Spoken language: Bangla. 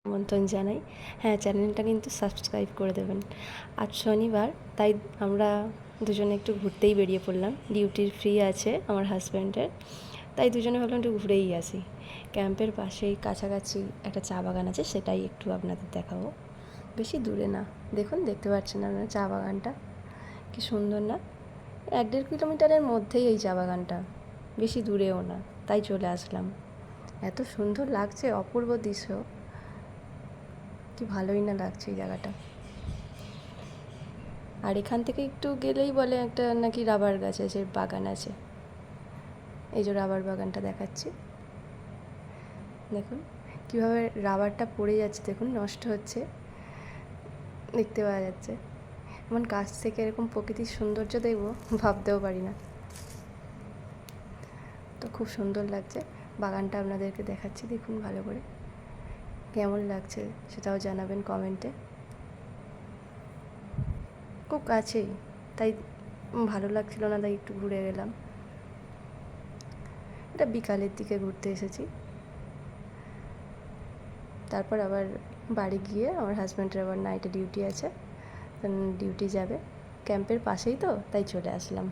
আমন্ত্রণ জানাই। হ্যাঁ, চ্যানেলটা কিন্তু সাবস্ক্রাইব করে দেবেন। আজ শনিবার, তাই আমরা দুজনে একটু ঘুরতেই বেরিয়ে পড়লাম। ডিউটির ফ্রি আছে আমার হাজব্যান্ডের, তাই দুজনে ভাবলাম একটু ঘুরেই আসি। ক্যাম্পের পাশেই কাছাকাছি একটা চা বাগান আছে, সেটাই একটু আপনাদের দেখাবো। বেশি দূরে না, দেখুন দেখতে পাচ্ছেন আপনারা চা বাগানটা কি সুন্দর না? 1-1.5 কিলোমিটারের মধ্যেই এই চা বাগানটা, বেশি দূরেও না, তাই চলে আসলাম। এত সুন্দর লাগছে, অপূর্ব দৃশ্য, কি ভালোই না লাগছে এই জায়গাটা। আর এখান থেকে একটু গেলেই বলে একটা নাকি রাবার গাছ আছে, বাগান আছে। এই যে রাবার বাগানটা দেখাচ্ছি, দেখুন কীভাবে রাবারটা পড়ে যাচ্ছে, দেখুন নষ্ট হচ্ছে, দেখতে পাওয়া যাচ্ছে। এমন কাছ থেকে এরকম প্রকৃতির সৌন্দর্য দেখবো ভাবতেও পারি না। তো খুব সুন্দর লাগছে বাগানটা, আপনাদেরকে দেখাচ্ছি, দেখুন ভালো করে কেমন লাগছে সেটাও জানাবেন কমেন্টে। খুব কাছেই, তাই ভালো লাগছিল না, তাই একটু ঘুরে গেলাম। এটা বিকালের দিকে ঘুরতে এসেছি। তারপর আবার বাড়ি গিয়ে আমার হাজব্যান্ডের আবার নাইটে ডিউটি আছে, ডিউটি যাবে। ক্যাম্পের পাশেই তো, তাই চলে আসলাম।